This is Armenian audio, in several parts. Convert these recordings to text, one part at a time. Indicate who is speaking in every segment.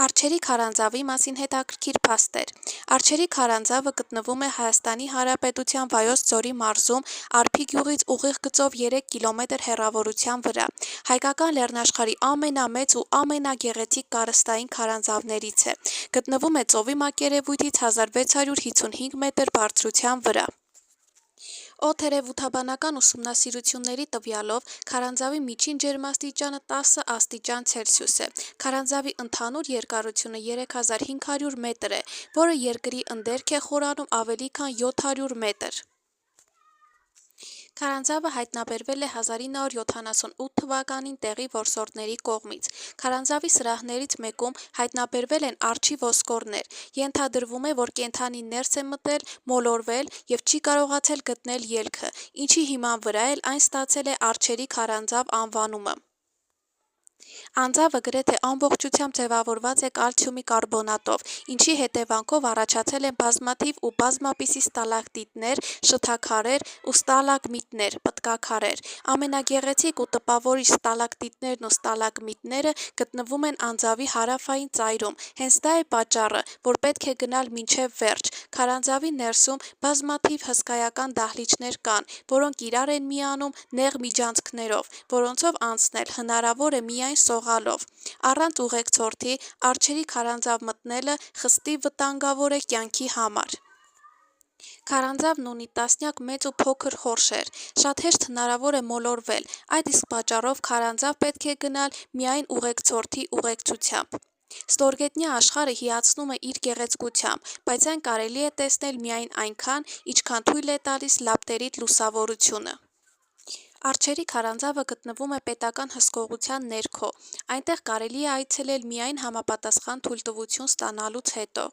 Speaker 1: Արջերի քարանձավի մասին հետաքրքիր փաստեր։ Արջերի քարանձավը գտնվում է Հայաստանի Հանրապետության Վայոց ձորի մարզում Արփի գյուղից ուղիղ գծով 3 կիլոմետր հեռավորության վրա։ Հայկական լեռնաշխարհի ամենամեծ ու ամենագեղեցիկ կարստային քարանձավներից է։ Գտնվում է ծովի մակերևույթից 1655 մետր բարձրության վրա։ Օդերևութաբանական ուսումնասիրությունների տվյալով քարանձավի միջին ջերմաստիճանը 10 աստիճան Ցելսիուս է։ Քարանձավի ընդհանուր երկարությունը 3500 մետր է, որը երկրի ընդերք է խորանում ավելի քան 700 մետր։ Քարանձավը հայտնաբերվել է 1978 թվականին տեղի որսորդների կողմից։ Քարանձավի սրահներից մեկում հայտնաբերվել են արջի ոսկորներ։ Ենթադրվում է, որ կենդանին ներս է մտել, մոլորվել և չի կարողացել գտնել ելքը, ինչի հիման վրա էլ այն ստացել է Արջերի քարանձավ անվանումը։ Անձավը գրեթե ամբողջությամբ ձևավորված է կալցիումի կարբոնատով, ինչի հետևանքով առաջացել են բազմաթիվ ու բազմապիսի ստալակտիտներ, շթաքարեր ու ստալագմիտներ, պտկաքարեր։ Ամենագեղեցիկ ու տպավորիչ ստալակտիտներն ու ստալագմիտները գտնվում են անձավի հարավային ծայրում։ Հենց դա է պատճառը, որ պետք է գնալ մինչև վերջ։ Քարանձավի ներսում բազմաթիվ հսկայական դահլիճներ կան, որոնք իրար են միանում նեղ միջանցքներով, որոնցով անցնել հնարավոր է միայն սողալով։ Առանց ուղեկցորդի Արջերի քարանձավ մտնելը խստի վտանգավոր է կյանքի համար։ Քարանձավն ունի տասնյակ մեծ ու փոքր խորշեր։ Շատ հեշտ հնարավոր է մոլորվել, այդ իսկ պատճառով քարանձավ պետք է գնալ միայն ուղեկցորդի ուղեկցությամբ։ Ստորգետնյա աշխարհը հիացնում է իր գեղեցկությամբ, բայց այն կարելի է տեսնել միայն այնքան, ինչքան թույլ է տալիս լապտերիտ լուսավորությունը։ Արջերի քարանձավը գտնվում է պետական հսկողության ներքո։ Այնտեղ կարելի է այցելել միայն համապատասխան թույլտվություն ստանալուց հետո։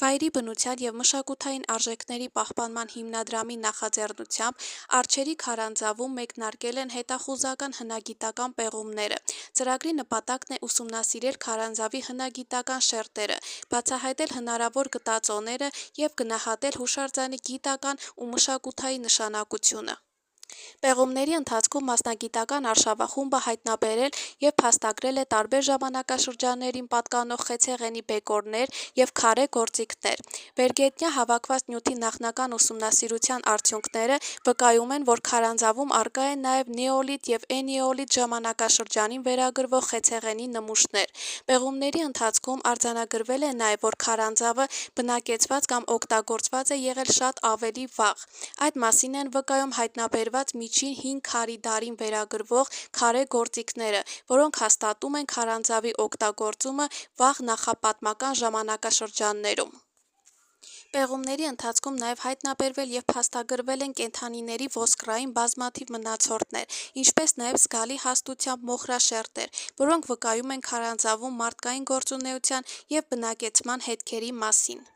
Speaker 1: Վայրի բնության և մշակութային արժեքների պահպանման հիմնադրամի նախաձեռնությամբ Արջերի քարանձավում մեկնարկել են հետախուզական հնագիտական պեղումները։ Ծրագրի նպատակն է ուսումնասիրել քարանձավի հնագիտական շերտերը, բացահայտել հնարավոր գտածոները և գնահատել հուշարձանի գիտական ու մշակութային նշանակությունը։ Պեղումների ընթացքում մասնագիտական արշավախումբը հայտնաբերել և փաստագրել է տարբեր ժամանակաշրջաններին պատկանող խեցեղենի բեկորներ և քարե գործիքներ։ Վերգետնյա հավաքված նյութի նախնական ուսումնասիրության արդյունքները վկայում են, որ քարանձավում առկա են նաև նեոլիթ և էնեոլիթ ժամանակաշրջանին վերագրվող խեցեղենի նմուշներ։ Պեղումների ընթացքում արձանագրվել է նաև, որ քարանձավը բնակեցված կամ օգտագործված է եղել շատ ավելի վաղ։ Այդ մասին են վկայում հայտնաբերված միջին հին քարի դարին վերագրվող քարե գործիքները, որոնք հաստատում են քարանձավի օգտագործումը վաղ նախապատմական ժամանակաշրջաններում։ Պեղումների ընթացքում նաև հայտնաբերվել և փաստագրվել են կենդանիների ոսկրային բազմաթիվ մնացորդներ, ինչպես նաև զգալի հաստությամբ մոխրաշերտեր, որոնք վկայում են քարանձավում մարդկային գործունեության և բնակեցման հետքերի մասին։